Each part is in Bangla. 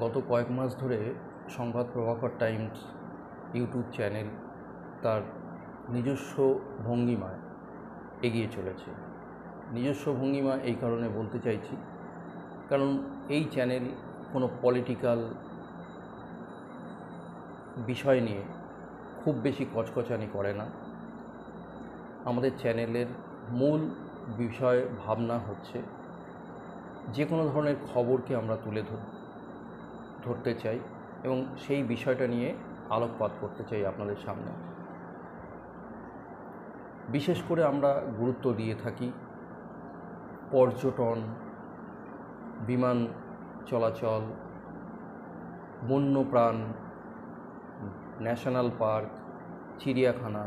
গত কয়েক মাস ধরে সংবাদ প্রভাকর টাইমস ইউটিউব চ্যানেল তার নিজস্ব ভঙ্গিমায় এগিয়ে চলেছে। নিজস্ব ভঙ্গিমা এই কারণে বলতে চাইছি, কারণ এই চ্যানেল কোনো পলিটিক্যাল বিষয় নিয়ে খুব বেশি কচকচানি করে না। আমাদের চ্যানেলের মূল বিষয় ভাবনা হচ্ছে যে কোনো ধরনের খবরকে আমরা তুলে ধরতে চাই এবং সেই বিষয়টা নিয়ে আলোকপাত করতে চাই আপনাদের সামনে। বিশেষ করে আমরা গুরুত্ব দিয়ে থাকি পর্যটন, বিমান চলাচল, বন্যপ্রাণ, ন্যাশনাল পার্ক, চিড়িয়াখানা,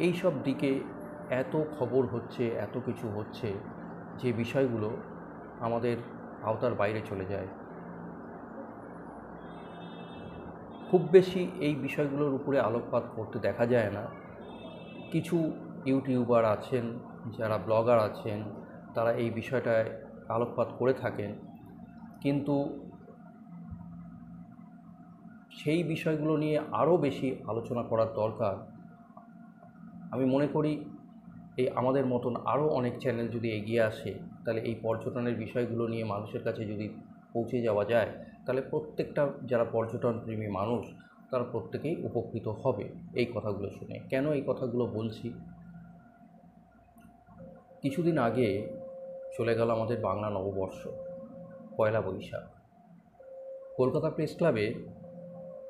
এই সব দিকে এত খবর হচ্ছে, এত কিছু হচ্ছে যে বিষয়গুলো আমাদের আওতার বাইরে চলে যায়। খুব বেশি এই বিষয়গুলোর উপরে আলোকপাত করতে দেখা যায় না। কিছু ইউটিউবার আছেন, যারা ব্লগার আছেন, তারা এই বিষয়টায় আলোকপাত করে থাকেন, কিন্তু সেই বিষয়গুলো নিয়ে আরও বেশি আলোচনা করার দরকার। আমি মনে করি এই আমাদের মতন আরও অনেক চ্যানেল যদি এগিয়ে আসে, তাহলে এই পর্যটনের বিষয়গুলো নিয়ে মানুষের কাছে যদি পৌঁছে যাওয়া যায়, তাহলে প্রত্যেকটা যারা পর্যটন প্রেমী মানুষ তারা প্রত্যেকেই উপকৃত হবে এই কথাগুলো শুনে। কেন এই কথাগুলো বলছি? কিছুদিন আগে চলে গেল আমাদের বাংলা নববর্ষ, পয়লা বৈশাখ। কলকাতা প্রেস ক্লাবে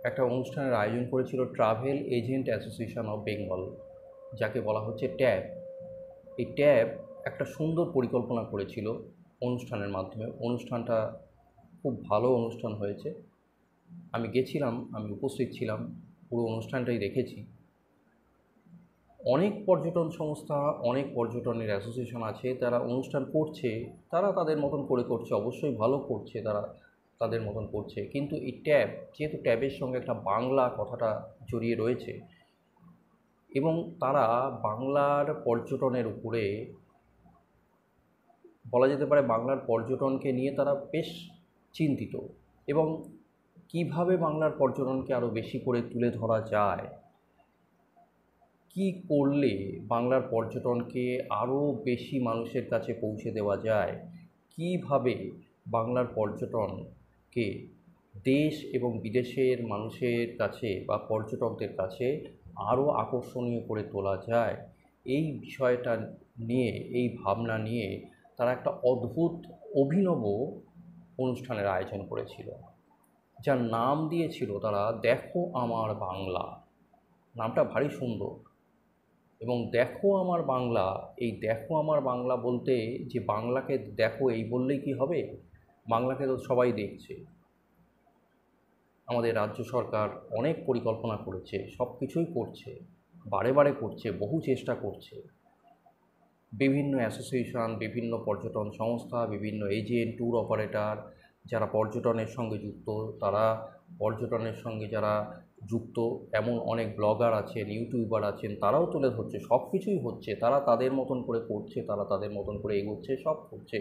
একটা অনুষ্ঠানের আয়োজন করেছিল travel agent association of Bengal, যাকে বলা হচ্ছে ট্যাব। এই ট্যাব একটা সুন্দর পরিকল্পনা করেছিল অনুষ্ঠানের মাধ্যমে। অনুষ্ঠানটা খুব ভালো অনুষ্ঠান হয়েছে। আমি গেছিলাম, আমি উপস্থিত ছিলাম, পুরো অনুষ্ঠানটাই দেখেছি। অনেক পর্যটন সংস্থা, অনেক পর্যটনের অ্যাসোসিয়েশন আছে, তারা অনুষ্ঠান করছে, তারা তাদের মতন করে করছে, অবশ্যই ভালো করছে, তারা তাদের মতন করছে। কিন্তু এই ট্যাব, যেহেতু ট্যাবের সঙ্গে একটা বাংলা কথাটা জড়িয়ে রয়েছে এবং তারা বাংলার পর্যটনের উপরে, বলা যেতে পারে বাংলার পর্যটনকে নিয়ে তারা বেশ চিন্তিত, এবং কিভাবে বাংলার পর্যটনকে আরও বেশি করে তুলে ধরা যায়, কি করলে বাংলার পর্যটনকে আরও বেশি মানুষের কাছে পৌঁছে দেওয়া যায়, কিভাবে বাংলার পর্যটনকে দেশ এবং বিদেশের মানুষের কাছে বা পর্যটকদের কাছে আরও আকর্ষণীয় করে তোলা যায়, এই বিষয়টা নিয়ে, এই ভাবনা নিয়ে তারা একটা অদ্ভুত অভিনব অনুষ্ঠানের আয়োজন করেছিল, যার নাম দিয়েছিল তারা দেখো আমার বাংলা। নামটা ভারী সুন্দর। এবং দেখো আমার বাংলা, এই দেখো আমার বাংলা বলতে যে বাংলাকে দেখো এই বললেই কি হবে? বাংলাকে তো সবাই দেখছে। আমাদের রাজ্য সরকার অনেক পরিকল্পনা করেছে, সব কিছুই করছে, বারে বারে করছে, বহু চেষ্টা করছে। বিভিন্ন অ্যাসোসিয়েশন, বিভিন্ন পর্যটন সংস্থা, বিভিন্ন এজেন্ট, ট্যুর অপারেটর, যারা পর্যটনের সঙ্গে যুক্ত, তারা পর্যটনের সঙ্গে যারা যুক্ত এমন অনেক ব্লগার আছেন, ইউটিউবার আছেন, তারাও তুলে ধরছে, সব কিছুই হচ্ছে, তারা তাদের মতন করে করছে, তারা তাদের মতন করে এগোচ্ছে, সব করছে,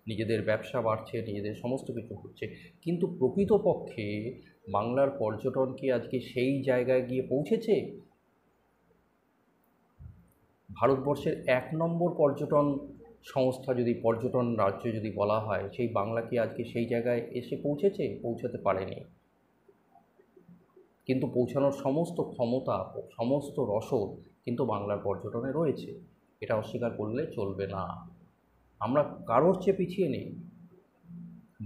নিজেদের ব্যবসা বাড়ছে, নিজেদের সমস্ত কিছু হচ্ছে। কিন্তু প্রকৃতপক্ষে বাংলার পর্যটন কি আজকে সেই জায়গায় গিয়ে পৌঁছেছে? ভারতবর্ষের ১ নম্বর পর্যটন সংস্থা যদি, পর্যটন রাজ্য যদি বলা হয়, সেই বাংলা কি আজকে সেই জায়গায় এসে পৌঁছেছে? পৌঁছাতে পারেনি। কিন্তু পৌঁছানোর সমস্ত ক্ষমতা, সমস্ত রসদ কিন্তু বাংলার পর্যটনে রয়েছে, এটা অস্বীকার করলে চলবে না। আমরা কারোর চেয়ে পিছিয়ে নেই।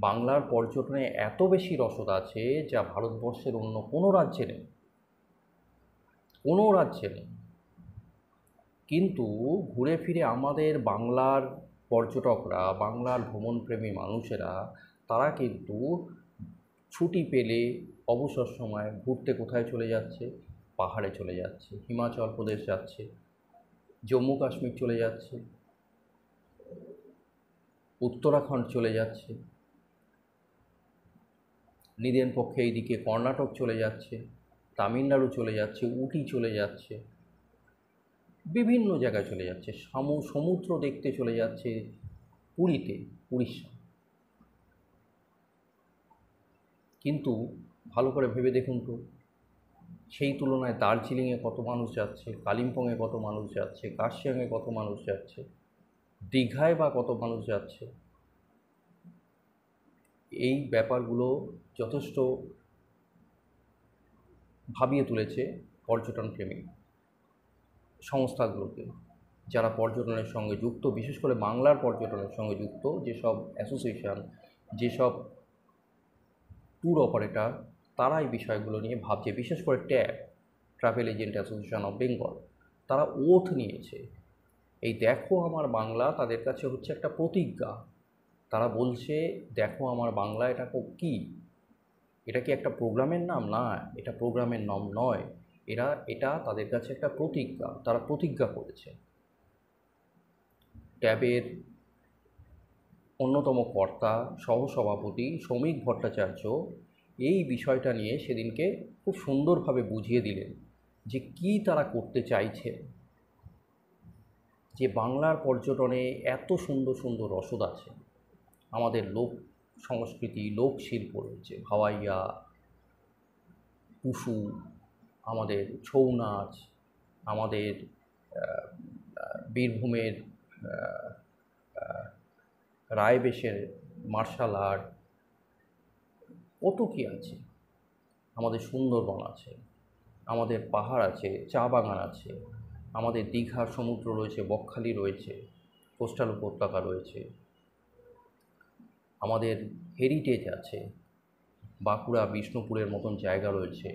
বাংলার পর্যটনে এত বেশি রসদ আছে যা ভারতবর্ষের অন্য কোনো রাজ্যে নেই, কোনো রাজ্যে নেই। কিন্তু ঘুরে ফিরে আমাদের বাংলার পর্যটকরা, বাংলার ভ্রমণপ্রেমী মানুষেরা, তারা কিন্তু ছুটি পেলে অবসর সময় ঘুরতে কোথায় চলে যাচ্ছে? পাহাড়ে চলে যাচ্ছে, হিমাচল প্রদেশ যাচ্ছে, জম্মু কাশ্মীর চলে যাচ্ছে, উত্তরাখণ্ড চলে যাচ্ছে, নিদেন পক্ষে এইদিকে কর্ণাটক চলে যাচ্ছে, তামিলনাড়ু চলে যাচ্ছে, উটি চলে যাচ্ছে, বিভিন্ন জায়গায় চলে যাচ্ছে, সমুদ্র দেখতে চলে যাচ্ছে পুরীতে, উড়িষ্যা। কিন্তু ভালো করে ভেবে দেখুন তো, সেই তুলনায় দার্জিলিংয়ে কত মানুষ যাচ্ছে, কালিম্পংয়ে কত মানুষ যাচ্ছে, কার্শিয়াংয়ে কত মানুষ যাচ্ছে, দীঘায় বা কত মানুষ যাচ্ছে। এই ব্যাপারগুলো যথেষ্ট ভাবিয়ে তুলেছে পর্যটন প্রেমী সংস্থাগুলোকে, যারা পর্যটনের সঙ্গে যুক্ত, বিশেষ করে বাংলার পর্যটনের সঙ্গে যুক্ত যেসব অ্যাসোসিয়েশন, যেসব ট্যুর অপারেটর, তারা এই বিষয়গুলো নিয়ে ভাবছে। বিশেষ করে travel agent association of Bengal, তারা ওথ নিয়েছে। এই দেখো আমার বাংলা তাদের কাছে হচ্ছে একটা প্রতিজ্ঞা। তারা বলছে দেখো আমার বাংলা, এটা কী? এটা কি একটা প্রোগ্রামের নাম? না, এটা প্রোগ্রামের নাম নয়। এটা তাদের কাছে একটা প্রতিজ্ঞা, তারা প্রতিজ্ঞা করেছে। ট্যাবের অন্যতম কর্তা সহসভাপতি শ্রমিক ভট্টাচার্য এই বিষয়টা নিয়ে সেদিনকে খুব সুন্দরভাবে বুঝিয়ে দিলেন যে কী তারা করতে চাইছে। যে বাংলার পর্যটনে এত সুন্দর সুন্দর রসদ আছে, আমাদের লোক সংস্কৃতি, লোকশিল্প রয়েছে, ভাওয়াইয়া, টুসু, আমাদের ছৌ নাচ, আমাদের বীরভূমের রায়বেশের মার্শাল আর্ট, কত কী আছে। আমাদের সুন্দরবন আছে, আমাদের পাহাড় আছে, চা বাগান আছে, আমাদের দীঘার সমুদ্র রয়েছে, বকখালি রয়েছে, কোস্টাল উপত্যকা রয়েছে, আমাদের হেরিটেজ আছে, বাঁকুড়া বিষ্ণুপুরের মতন জায়গা রয়েছে,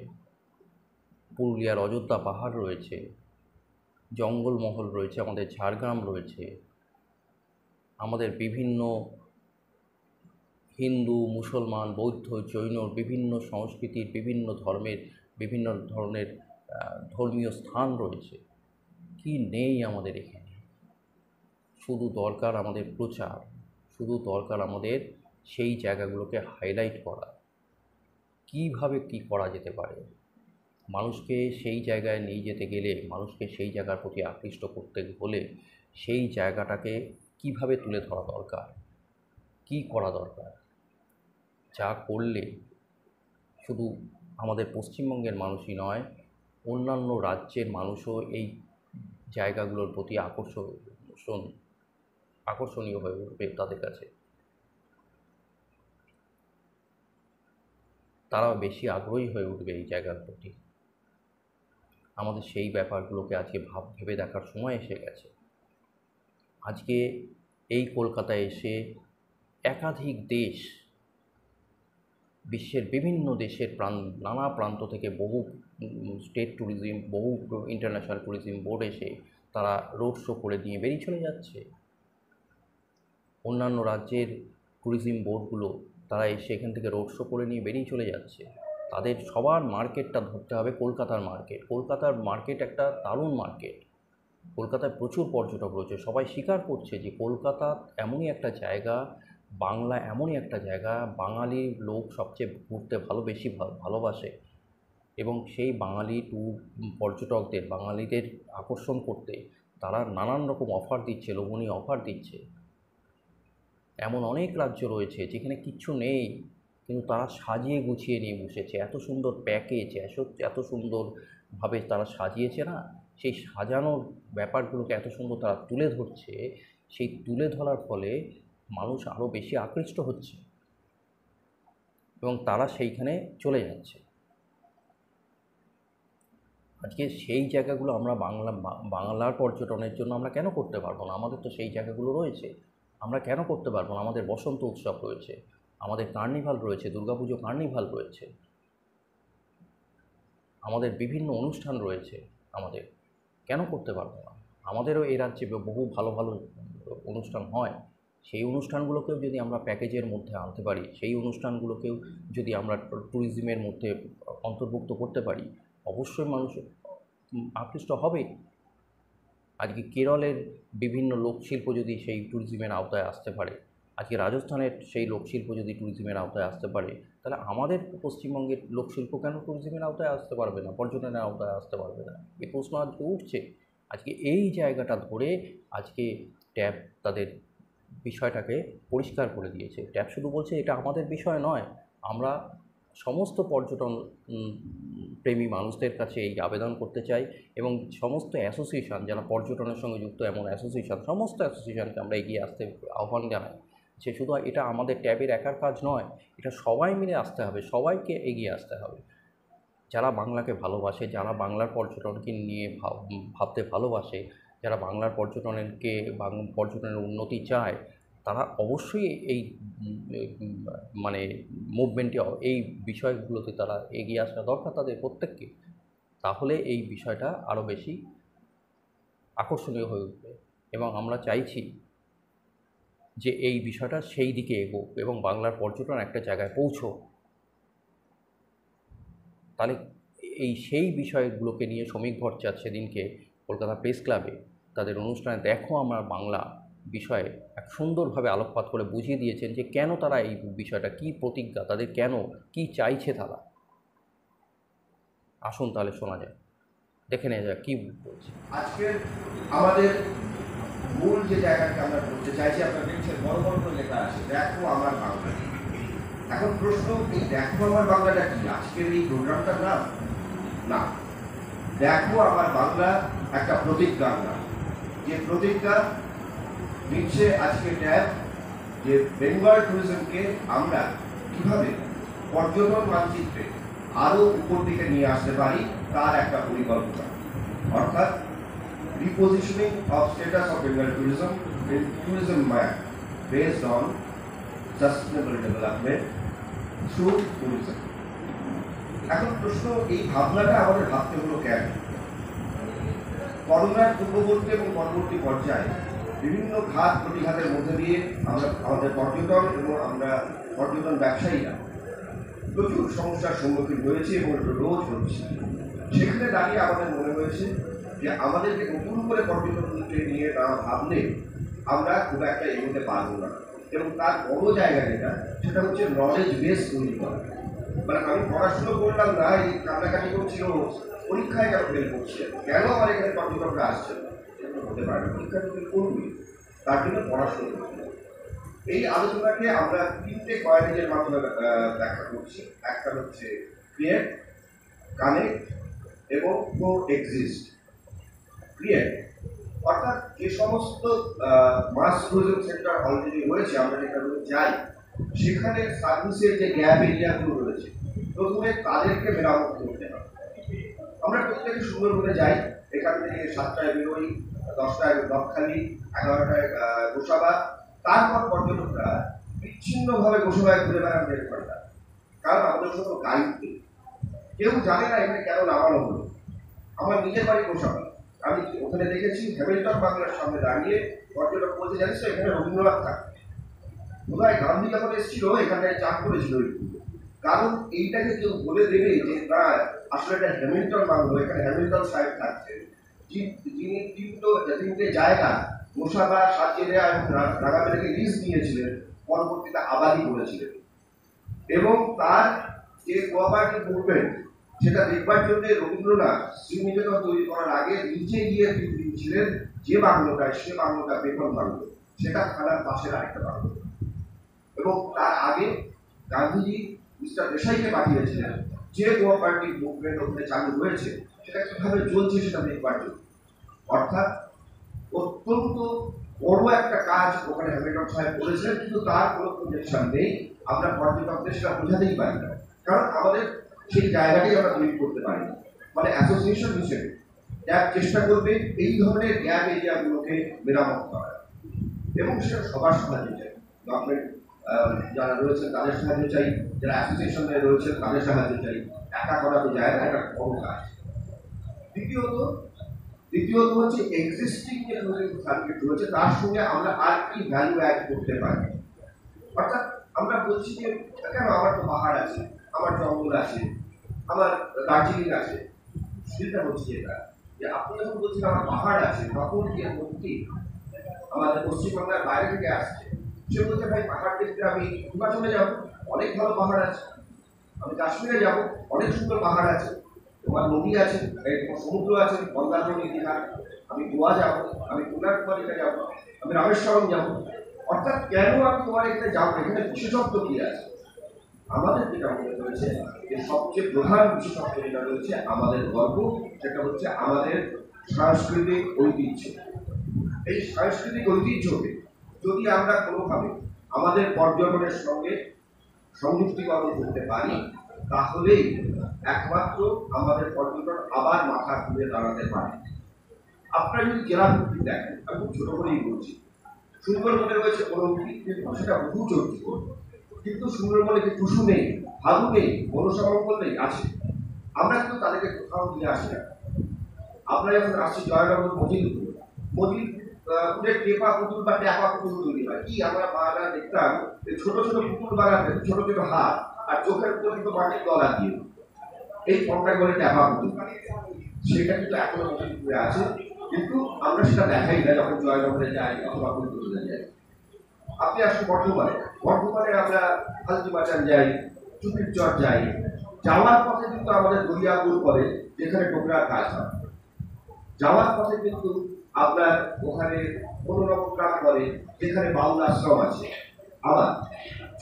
পুরুলিয়ার অযোধ্যা পাহাড় রয়েছে, জঙ্গলমহল রয়েছে, আমাদের ঝাড়গ্রাম রয়েছে, আমাদের বিভিন্ন হিন্দু, মুসলমান, বৌদ্ধ, জৈন বিভিন্ন সংস্কৃতির, বিভিন্ন ধর্মের বিভিন্ন ধরনের ধর্মীয় স্থান রয়েছে। কি নেই আমাদের এখানে? শুধু দরকার আমাদের প্রচার, শুধু দরকার আমাদের সেই জায়গাগুলোকে হাইলাইট করা। কীভাবে কী করা যেতে পারে? মানুষকে সেই জায়গায় নিয়ে যেতে গেলে, মানুষকে সেই জায়গার প্রতি আকৃষ্ট করতে হলে সেই জায়গাটাকে কীভাবে তুলে ধরা দরকার, কী করা দরকার, যা করলে শুধু আমাদের পশ্চিমবঙ্গের মানুষই নয়, অন্যান্য রাজ্যের মানুষও এই জায়গাগুলোর প্রতি আকর্ষণীয় হয়ে উঠবে তাদের কাছে। তারা বেশি আগ্রহী হয়ে উঠবে এই জায়গার প্রতি। আমাদের সেই ব্যাপারগুলোকে আজকে ভেবে দেখার সময় এসে গেছে। আজকে এই কলকাতায় এসে একাধিক দেশ, বিশ্বের বিভিন্ন দেশের নানা প্রান্ত থেকে বহু স্টেট ট্যুরিজম, বহু ইন্টারন্যাশনাল ট্যুরিজম বোর্ড এসে তারা রোড শো করে দিয়ে বেরিয়ে চলে যাচ্ছে। অন্যান্য রাজ্যের ট্যুরিজম বোর্ডগুলো তারা এসে এখান থেকে রোড শো করে নিয়ে বেরিয়ে চলে যাচ্ছে। তাদের সবার মার্কেটটা ধরতে হবে কলকাতার মার্কেট। কলকাতার মার্কেট একটা দারুণ মার্কেট। কলকাতায় প্রচুর পর্যটক রয়েছে। সবাই স্বীকার করছে যে কলকাতা এমনই একটা জায়গা, বাংলা এমনই একটা জায়গা, বাঙালি লোক সবচেয়ে ঘুরতে বেশি ভালোবাসে। এবং সেই বাঙালি পর্যটকদের, বাঙালিদের আকর্ষণ করতে তারা নানান রকম অফার দিচ্ছে, লোভনীয় অফার দিচ্ছে। এমন অনেক রাজ্য রয়েছে যেখানে কিচ্ছু নেই, কিন্তু তারা সাজিয়ে গুছিয়ে নিয়ে বসেছে। এত সুন্দর প্যাকেজ, এত সুন্দরভাবে তারা সাজিয়েছে না, সেই সাজানোর ব্যাপারগুলোকে এত সুন্দর তারা তুলে ধরছে। সেই তুলে ধরার ফলে মানুষ আরও বেশি আকৃষ্ট হচ্ছে এবং তারা সেইখানে চলে যাচ্ছে। আজকে সেই জায়গাগুলো আমরা বাংলার পর্যটনের জন্য আমরা কেন করতে পারবো না? আমাদের তো সেই জায়গাগুলো রয়েছে, আমরা কেন করতে পারবো না? আমাদের বসন্ত উৎসব রয়েছে, আমাদের কার্নিভাল রয়েছে, দুর্গাপুজো কার্নিভাল রয়েছে, আমাদের বিভিন্ন অনুষ্ঠান রয়েছে। আমাদের কেন করতে পারবো না? আমাদেরও এই রাজ্যে বহু ভালো ভালো অনুষ্ঠান হয়। সেই অনুষ্ঠানগুলোকেও যদি আমরা প্যাকেজের মধ্যে আনতে পারি, সেই অনুষ্ঠানগুলোকেও যদি আমরা ট্যুরিজমের মধ্যে অন্তর্ভুক্ত করতে পারি, অবশ্যই মানুষ আকৃষ্ট হবে। আজকে কেরলের বিভিন্ন লোকশিল্প যদি সেই ট্যুরিজমের আওতায় আসতে পারে, আজকে রাজস্থানের সেই লোকশিল্প যদি ট্যুরিজমের আওতায় আসতে পারে, তাহলে আমাদের পশ্চিমবঙ্গের লোকশিল্প কেন ট্যুরিজমের আওতায় আসতে পারবে না, পর্যটনের আওতায় আসতে পারবে না? এই প্রশ্ন আজকে উঠছে। আজকে এই জায়গাটা ধরে আজকে ট্যাব তাদের বিষয়টাকে পরিষ্কার করে দিয়েছে। ট্যাব শুধু বলছে এটা আমাদের বিষয় নয়, আমরা সমস্ত পর্যটন প্রেমী মানুষদের কাছে এই আবেদন করতে চাই, এবং সমস্ত অ্যাসোসিয়েশন যারা পর্যটনের সঙ্গে যুক্ত, এমন অ্যাসোসিয়েশন, সমস্ত অ্যাসোসিয়েশনকে আমরা এগিয়ে আসতে আহ্বান জানাই যে শুধু এটা আমাদের ট্যাবের একার কাজ নয়, এটা সবাই মিলে আসতে হবে, সবাইকে এগিয়ে আসতে হবে। যারা বাংলাকে ভালোবাসে, যারা বাংলার পর্যটনকে নিয়ে ভাবতে ভালোবাসে, যারা বাংলার পর্যটনের উন্নতি চায়, তারা অবশ্যই এই মানে মুভমেন্টে, এই বিষয়গুলোতে তারা এগিয়ে আসা দরকার তাদের প্রত্যেককে। তাহলে এই বিষয়টা আরও বেশি আকর্ষণীয় হয়ে উঠবে, এবং আমরা চাইছি যে এই বিষয়টা সেই দিকে এগোক এবং বাংলার পর্যটন একটা জায়গায় পৌঁছোক। তাহলে সেই বিষয়গুলোকে নিয়ে শ্রমিক ভট্টাচার্য সেদিনকে কলকাতা প্রেস ক্লাবে তাদের অনুষ্ঠানে দেখো আমার বাংলা বিষয়ে এক সুন্দরভাবে আলোকপাত করে বুঝিয়ে দিয়েছেন যে কেন তারা এই বিষয়টা, কী প্রতিজ্ঞা তাদের, কেন কী চাইছে তারা। আসুন তাহলে শোনা যায়, দেখে নেওয়া যাক কী বলছে। আজকের আমাদের মূল যে জায়গাটা আমরা করতে চাইছি, আপনারা দেখছেন বড় বড় করে লেখা আছে দেখো আমার বাংলা। এখন প্রশ্ন, এই দেখো আমার বাংলাটা কি আজকের এই প্রোগ্রামটার নাম? না, দেখো আমার বাংলা একটা প্রতিজ্ঞার নাম, যে প্রতিজ্ঞা নিচ্ছে আজকে ট্যাব, যে বেঙ্গল ট্যুরিজমকে আমরা কিভাবে পর্যটন মানচিত্রে আরও উপর দিকে নিয়ে আসতে পারি তার একটা পরিকল্পনা, অর্থাৎ repositioning of status of Bengal tourism in tourism map based on sustainable development through tourism. এখন প্রশ্ন, এই ভাবনাটা আমাদের ভাবতে হলো কেন? করোনার পূর্ববর্তী এবং পরবর্তী পর্যায়ে বিভিন্ন ঘাত প্রতিঘাতের মধ্যে দিয়ে আমরা আমাদের পর্যটন এবং আমরা পর্যটন ব্যবসায়ীরা প্রচুর সমস্যার সম্মুখীন হয়েছে এবং রোজ হচ্ছে। সেখানে দাঁড়িয়ে আমাদের মনে হয়েছে যে আমাদেরকে নতুন করে পর্যটনকে নিয়ে না ভাবলে আমরা খুব একটা এগোতে পারবো না, এবং তার বড় জায়গা যেটা, সেটা হচ্ছে নলেজ বেস তৈরি করা। মানে আমি পড়াশুনো করলাম না, এই কান্নাকাটি করছিল পরীক্ষায় কেন ফেল করছে, কেন আমার এখানে পর্যটকরা আসছে, হতে পারে পরীক্ষা তুমি করবে, তার জন্য পড়াশুনো করতে। এই আলোচনাকে আমরা তিনটে কয়েনের মাধ্যমে ব্যাখ্যা করছি। একটা হচ্ছে ক্রিয়েট, কানেক্ট এবং কো এক্সিস্ট। ক্রিয়েট অর্থাৎ যে সমস্ত মাস ট্যুরিজম সেন্টার অলরেডি হয়েছে, আমরা যেখানে যাই সেখানে সার্ভিসের যে গ্যাপ এরিয়াগুলো রয়েছে, প্রথমে তাদেরকে মেরামত করতে হবে। আমরা প্রত্যেকে সুন্দর করে যাই, এখান থেকে 7টায় বেরোই, 10টায় বকখালি, 11টায় গোসাবা, তারপর পর্যটকরা বিচ্ছিন্নভাবে গোসাবায় ঘুরে বেড়ান 1.5 ঘন্টা, কারণ আমাদের কোনো গাইড নেই, কেউ জানে না এখানে কেন নামানো হলো। আমার নিজের বাড়ি গোসাবা, আমি ওখানে দেখেছি হ্যামিল্টন বাংলার সামনে দাঁড়িয়ে পর্যটক বলতে, জানিস তো এখানে রবীন্দ্রনাথ থাকে, বোধহয় গান্ধী যখন এসেছিল এখানে চাপ করেছিল, কারণ এইটাকে কেউ বলে দেবে যে না আসলে এটা হ্যামিল্টন বাংলো, এখানে হ্যামিল্টন সাহেব থাকছে, যিনি তিনটে জায়গা গোসাবা, সাতজেরিয়া এবং রাঙামাটিকে লিজ নিয়েছিলেন, পরবর্তীতে আবাদি করেছিলেন, এবং তার যে কোঅপারেটিভ মুভমেন্ট সেটা দেখবার জন্য রবীন্দ্রনাথ শ্রীনিকেতন তৈরি করার আগে নিচে গিয়ে দিয়েছিলেন যে বাংলোটায়, সে বাংলোটা বেতন বাংলো, সেটা থানার পাশের আরেকটা বাংলো, এবং তার আগে গান্ধীজি মিস্টার দেশাইকে পাঠিয়েছিলেন যে কোঅপারেটিভ মুভমেন্ট ওখানে চালু হয়েছে সেটা কিভাবে চলছে সেটা দেখবার জন্য। অর্থাৎ অত্যন্ত বড় একটা কাজ ওখানে হ্যামিল্টন সাহেব করেছিলেন, কিন্তু তার কোনো প্রজেকশন নেই, আমরা পর্যটকদের সেটা বোঝাতেই পারি না, কারণ আমাদের সেই জায়গাটাই আমরা তৈরি করতে পারি না। মানে অ্যাসোসিয়েশন হিসেবে ট্যাব চেষ্টা করবে এই ধরনের গ্যাপ এরিয়াগুলোকে মেরামত করা, এবং সেটা সবার সাহায্য চাই, গভর্নমেন্ট যারা রয়েছেন তাদের সাহায্য চাই, যারা অ্যাসোসিয়েশনে রয়েছেন তাদের সাহায্য চাই, একা করা তো যায় না, এটা বড় কাজ। দ্বিতীয়ত হচ্ছে এক্সিস্টিং যে ট্যুরিজম সার্কিট রয়েছে তার সঙ্গে আমরা আর কি ভ্যালু অ্যাড করতে পারি। অর্থাৎ আমরা বলছি যে কেন আমার তো পাহাড় আছে, আমার জঙ্গল আছে, আমার দার্জিলিং আছে, সেটা হচ্ছে এটা যে আপনি যখন বলছেন আমার পাহাড় আছে, তখন যে মন্ত্রী আমাদের পশ্চিমবাংলার বাইরে থেকে আসছে, সে বলছে ভাই পাহাড় দেখতে আমি হিমাচলে যাবো, অনেক ভালো পাহাড় আছে, আমি কাশ্মীরে যাব, অনেক সুন্দর পাহাড় আছে, তোমার নদী আছে, সমুদ্র আছে, মন্দারমণি দীঘা, আমি গোয়া যাব, আমি কন্যাকুমারীতে যাব, আমি রামেশ্বরম যাব। অর্থাৎ কেন আমি তোমার এখানে যাবো, এখানে বিশেষত্ব কি আছে? আমাদের যেটা মনে হয়েছে যে সবচেয়ে প্রধান বিশেষত্ব যেটা রয়েছে আমাদের গর্ব, সেটা হচ্ছে আমাদের সাংস্কৃতিক ঐতিহ্য। এই সাংস্কৃতিক ঐতিহ্যকে যদি আমরা কোনোভাবে আমাদের পর্যটনের সঙ্গে সংযুক্তিকরণ করতে পারি, তাহলেই একমাত্র আমাদের পর্যটন আবার মাথা ঘুরে দাঁড়াতে পারে। আপনারা যদি জেলা ভিত্তিক দেখেন, আমি খুব ছোট করেই বলছি, সুন্দরবনে রয়েছে অলিম্পিক, কিন্তু সেটা বহু চর্চিত। কিন্তু সুন্দরবনে যে টুসু নেই, হালু নেই, মনসামঙ্গল নেই, আছে। আমরা কিন্তু তাদেরকে কোথাও নিয়ে আসি না। আমরা যখন আসছি জয়নগর মজিদপুরের টেপা পুতুল বা ট্যাপা পুতুল তৈরি হয়। কি আমরা বাংলা দেখতাম যে ছোট ছোট পুতুল বানাতে ছোট ছোট হাত আর চোখের উপর কিন্তু মাটির গলা দিয়ে, এই ফর্মটা করে ট্যাপা পুতুল, সেটা কিন্তু এখনো মজিদপুরে আছে। কিন্তু আমরা সেটা দেখাই না যখন জয়নগরে যাই অথবা কলকাতায় যাই। আপনি আসুন বর্ধমানে আমরা হালদিবাজার যাই, চুপির চর যাই। যাওয়ার পথে কিন্তু আমাদের দরিয়াপুর পরে, যেখানে ডোকরার কাজ হয়। যাওয়ার পথে কিন্তু আপনার ওখানে মনোরমগ্রাম করে, যেখানে বাউল আশ্রম আছে। আবার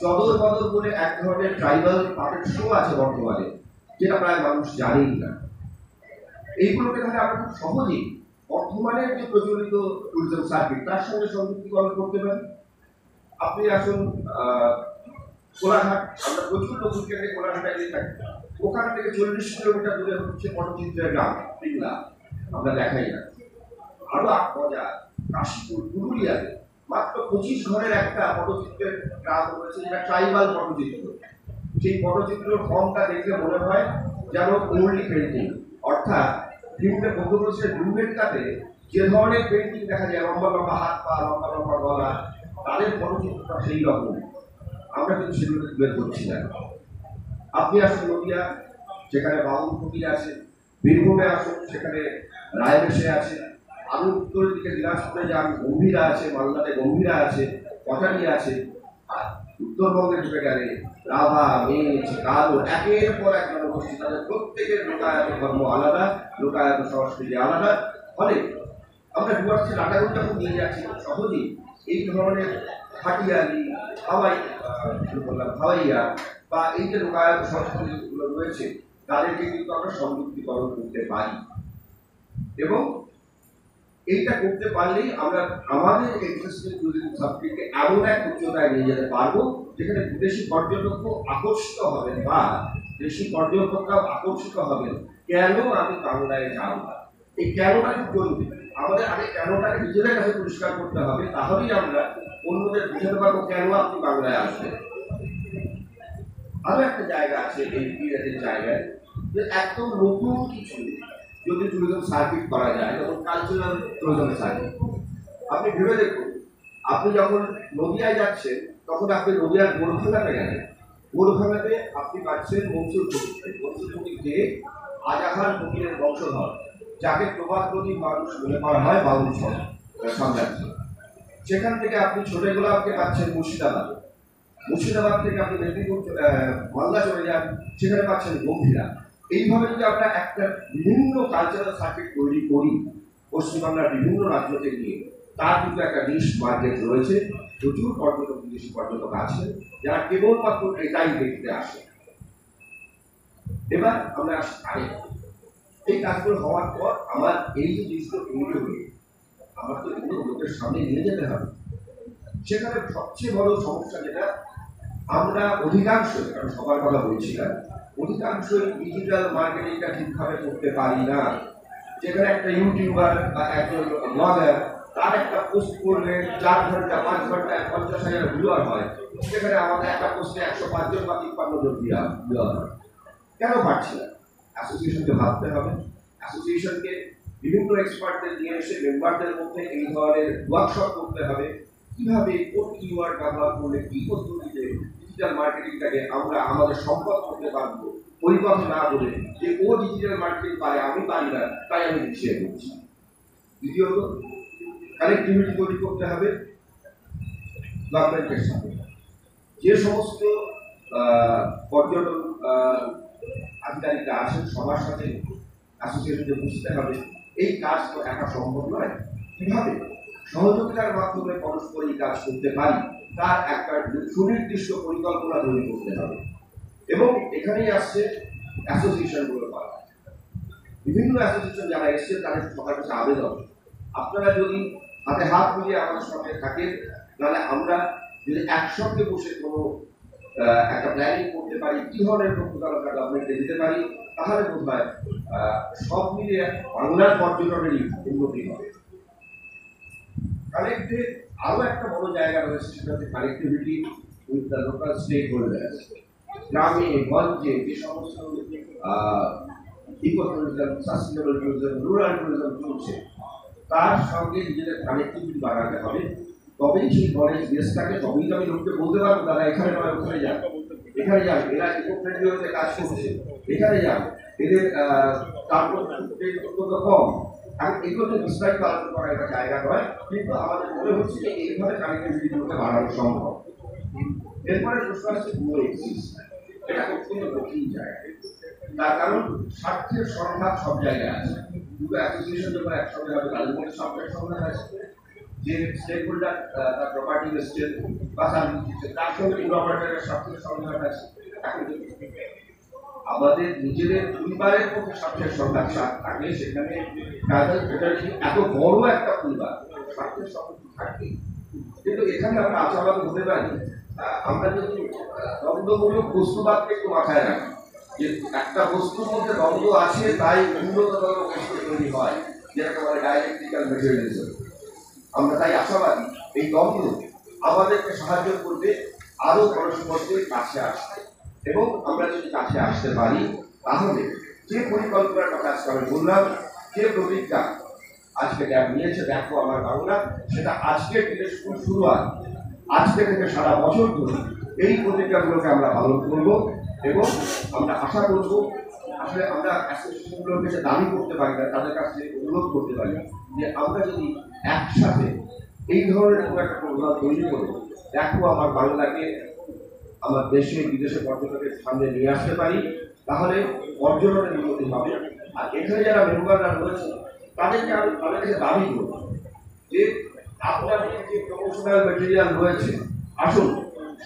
চদর বদর বলে এক ধরনের ট্রাইবাল পার্টের শো আছে বর্তমানে, যেটা প্রায় মানুষ জানেই না। এইগুলোকে তাহলে আমরা খুব সহজেই বর্তমানের যে প্রচলিত ট্যুরিজম সার্কিট তার সঙ্গে সংযুক্তিকরণ করতে পারি। আপনি আসুন কোলাঘাট, আমরা প্রচুর লোক কোলাঘাটে গিয়ে থাকি। ওখান থেকে 40 কিলোমিটার দূরে হচ্ছে পটচিত্রের গ্রাম পিংলা, আমরা দেখাই না। আরো মজা, কাশীপুর পুরুলিয়াতে মাত্র 25 ঘরের একটা পটচিত্রের গ্রাম রয়েছে, যেটা ট্রাইবাল পটচিত্র। সেই পটচিত্রের ফর্মটা দেখলে মনে হয় যেন ওল্ড পেন্টিং, অর্থাৎ মধ্যপ্রদেশের ডুমবেটকাতে যে ধরনের পেন্টিং দেখা যায়, লম্বা লম্বা হাত পা, লম্বা লম্বা গলা, তাদের পটচিত্রটা সেই রকম। আমরা কিন্তু সেগুলো তুলে ধরছি না। আপনি আসুন নদিয়া, সেখানে বাউল ফকির আছে। বীরভূমে আসুন, সেখানে রায়বেশে আছে। আমি উত্তরের দিকে দিনাজপুরে যান, গম্ভীরা আছে, মালদাতে গম্ভীরা আছে, কটালি আছে। আর উত্তরবঙ্গে ঢুকে গেলে রাভা, মেচ, কালো, একের পর এক জনগোষ্ঠী, তাদের প্রত্যেকের লোকায়ত ধর্ম আলাদা, লোকায়ত সংস্কৃতি আলাদা। ফলে আমরা ডুয়ার্সের রাটাগুলো যখন নিয়ে যাচ্ছি সহজেই এই ধরনের হাটিয়ালি, হাওয়াইয়া বা এই যে লোকায়ত সংস্কৃতিগুলো রয়েছে, তাদেরকে কিন্তু আমরা সংযুক্তিকরণ করতে পারি। এবং এইটা করতে পারলেই আমরা আমাদের এক্সিস্টিং ট্যুরিজম সাবজেক্টকে এমন এক উচ্চতায় নিয়ে যেতে পারবো, যেখানে বিদেশি পর্যটকও আকর্ষিত হবেন বা দেশি পর্যটকরাও আকর্ষিত হবেন। কেন আমি বাংলায় যাব? এই কেনটা খুব জরুরি। আমাদের আগে কেনটাকে নিজেদের কাছে পরিষ্কার করতে হবে, তাহলেই আমরা অন্যদের বুঝাতে পারবো কেন আপনি বাংলায় আসবেন। আরো একটা জায়গা আছে এই বিরাটের জায়গায়, যে একদম নতুন কিছু যদি ট্যুরিজম সার্কিট করা যায়, যেমন কালচারাল ট্যুরিজম সার্কিট। আপনি ভেবে দেখুন, আপনি যখন নদিয়ায় যাচ্ছেন তখন আপনি নদিয়ার গোরখানাতে গেলেন। গোরখানাতে আপনি পাচ্ছেন মনসুর ফকির যে আজাহার ফকিরের বংশধর, যাকে প্রবাদপ্রতি মানুষ মনে করা হয় বাউল সাম্রাজ্য। সেখান থেকে আপনি ছোটগোলাপকে পাচ্ছেন মুর্শিদাবাদ থেকে আপনি মেদিনীপুর মালদা চলে যান, সেখানে পাচ্ছেন গম্ভীরা। এইভাবে যদি আমরা একটা বিভিন্ন কালচারাল সার্কিট তৈরি করি পশ্চিমবাংলার বিভিন্ন রাজ্যকে নিয়ে, তার কিন্তু একটা নিশ মার্কেট রয়েছে। প্রচুর পর্যটক, বিদেশি পর্যটক আছে যারা কেবলমাত্র এটাই দেখতে আসে। এবার আমরা আসি এই কাজগুলো হওয়ার পর আমার এই যে জিনিসগুলো তৈরি হয়ে আমার তো এগুলো লোকের সামনে নিয়ে যেতে হবে। সেখানে সবচেয়ে বড় সমস্যা যেটা, আমরা অধিকাংশ, কারণ সবার কথা বলছি না, অধিকাংশই ডিজিটাল মার্কেটিংটা ঠিকভাবে করতে পারি না। যেখানে একটা ইউটিউবার বা একজন ব্লগার তার একটা পোস্ট করলে 4 ঘন্টা 5 ঘন্টায় 50,000 ভিউয়ার হয়, সেখানে আমাদের একটা পোস্টে 105 জন বা 53 জন ভিউয়ার হয়। কেন পারছি না? অ্যাসোসিয়েশনকে ভাবতে হবে। অ্যাসোসিয়েশনকে বিভিন্ন এক্সপার্টদের নিয়ে এসে মেম্বারদের মধ্যে এই ধরনের ওয়ার্কশপ করতে হবে। কিভাবে কোন কিওয়ার্ড ব্যবহার করলে কি পদ্ধতিতে ডিজিটাল মার্কেটিংটাকে আমরা আমাদের সম্পদ করতে পারবো, ওই কথা না বলে যে ও ডিজিটাল মার্কেটিং পারে আমি পারি না তাই আমি পিছিয়ে পড়ছি। দ্বিতীয়ত, কানেক্টিভিটি তৈরি করতে হবে গভর্নমেন্টের সাথে। যে সমস্ত পর্যটন আধিকারিকরা আছেন সবার সাথে অ্যাসোসিয়েশনকে বুঝতে হবে এই কাজ তো একা সম্ভব নয়। কিভাবে সহযোগিতার মাধ্যমে পরস্পর এই কাজ করতে পারি তার একটা সুনির্দিষ্ট পরিকল্পনা তৈরি করতে হবে। এবং এখানেই আসছে অ্যাসোসিয়েশনগুলো পাওয়া। বিভিন্ন অ্যাসোসিয়েশন যারা এসছে তাদের সবার কাছে আবেদন, আপনারা যদি হাতে হাত মিলিয়ে আমাদের সঙ্গে থাকেন, তাহলে আমরা যদি একসঙ্গে বসে কোনো একটা প্ল্যানিং করতে পারি, কি ধরনের প্রকল্প গভর্নমেন্টে দিতে পারি, তাহলে বোধ হয় সব মিলিয়ে বাংলার পর্যটনেরই উন্নতি হবে। কানেক্টে আরো একটা বড় জায়গা রয়েছে, সেটা হচ্ছে connectivity with the local stakeholders. গ্রামে গঞ্জে যে সমস্ত eco tourism, sustainable tourism, rural tourism চলছে, তার সঙ্গে নিজেদের কানেক্টিভিটি বাড়াতে হবে। তবেই সেই কলেজ দেশটাকে, তবেই তো আমি লোককে বলতে পারবো দাদা এখানে নয় ওখানে যান, এখানে যান, এরা ইকো ফ্রেন্ডলি হতে কাজ করছে, এখানে যান, এদের তারপর অত্যন্ত কম। এখন এগুলো বিস্তারিত আলোচনা করার একটা জায়গা নয়, কিন্তু আমাদের মনে হচ্ছে যে এইভাবে কানেক্টিভিটিগুলোকে বাড়ানো সম্ভব। এরপরে প্রশ্ন আসছে পুরো এক্সিস্ট, এটা অত্যন্ত কঠিন জায়গা। তার কারণ স্বার্থের সংঘাত সব জায়গায় আছে। দুটো অ্যাসোসিয়েশন যখন একসঙ্গে হবে তাদের মধ্যে স্বার্থের সংঘাত আছে। যে স্টেক হোল্ডার তার প্রপার্টি এস্টেট বা তার সঙ্গে ট্যুর অপারেটরের স্বার্থের সংঘাত আছে। এখন আমাদের নিজেদের পরিবারের মধ্যে স্বার্থের সংঘাত থাকলে সেখানে এত বড় একটা পরিবার স্বার্থের সংঘাত থাকবে। কিন্তু এখানে আমরা আশাবাদ হতে পারি, আমরা যদি দ্বন্দ্বমূলক বস্তুবাদকে একটু মাথায় রাখি, যে একটা বস্তুর মধ্যে দ্বন্দ্ব আছে তাই উন্নততর বস্তু তৈরি হয়, যেটাকে বলে ডায়ালেকট্রিক্যাল মেটেরিয়ালিজম। আমরা তাই আশাবাদী এই দ্বন্দ্ব আমাদেরকে সাহায্য করবে আরো পরস্পরের কাছে আসতে। এবং আমরা যদি কাছে আসতে পারি, তাহলে যে পরিকল্পনার কথা আজকে আমি বললাম, যে প্রতিজ্ঞা আজকে ক্যাব নিয়েছে দেখো আমার বাংলা, সেটা আজকের দিনের শুরুয়াত। আজকে থেকে সারা বছর ধরে এই প্রতিজ্ঞাগুলোকে আমরা পালন করব এবং আমরা আশা করব, আসলে আমরা অ্যাসোসিয়েশনগুলোর কাছে দাবি করতে পারি না, তাদের কাছে অনুরোধ করতে পারি যে আমরা যদি একসাথে এই ধরনের কোনো একটা প্রোগ্রাম তৈরি করে দেখো আমার বাংলাকে আমার দেশে বিদেশে পর্যটকের সামনে নিয়ে আসতে পারি, তাহলে পর্যটনের উন্নতি হবে। আর এখানে যারা মেম্বাররা রয়েছে তাদেরকে আমি তাদের কাছে দাবি করব যে আপনার যে প্রমোশনাল মেটেরিয়াল রয়েছে, আসুন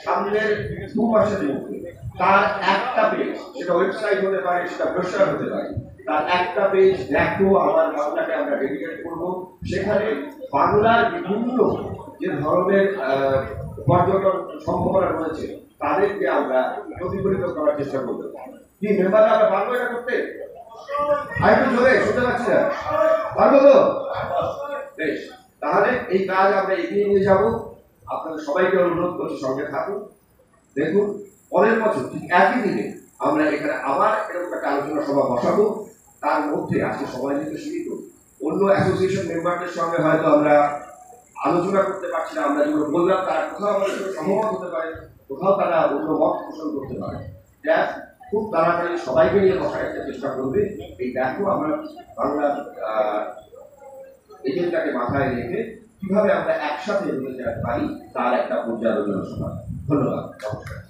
সামনের 2 মাসের মধ্যে তার একটা পেজ, সেটা ওয়েবসাইট হতে পারে, সেটা ব্রোশার হতে পারে, তার একটা পেজ দেখো আমার বাংলাকে আমরা ডেডিকেট করব। সেখানে বাংলার বিভিন্ন যে ধরনের পর্যটন সম্ভাবনা রয়েছে তাদেরকে আমরা প্রতিফলিত করার চেষ্টা করব। কি মেম্বাররা আমরা পারবো এটা করতে? আরেকটু জোরে শুনতে পাচ্ছি না, পারবো তো? বেশ, তাহলে এই কাজ আমরা এগিয়ে নিয়ে যাব। আপনাদের সবাইকে অনুরোধ করছি সঙ্গে থাকুন। দেখুন পরের বছর ঠিক একই দিনে আমরা এখানে আবার এরকম একটা আলোচনা সভা বসাবো। তার মধ্যে আজকে সবাই যেহেতু সীমিত, অন্য অ্যাসোসিয়েশন মেম্বারদের সঙ্গে হয়তো আমরা আলোচনা করতে পারছি না। আমরা যেগুলো বললাম তারা কোথাও আমাদের সঙ্গে সহমত হতে পারে, কোথাও তারা অন্য মত পোষণ করতে পারে। খুব তাড়াতাড়ি সবাইকে নিয়ে বসার একটা চেষ্টা করবে। এই দেখো আমরা বাংলা এজেন্ডাকে মাথায় রেখে কিভাবে আমরা একসাথে এগিয়ে যেতে পারি তার একটা পর্যালোচনা সভা। ধন্যবাদ, নমস্কার।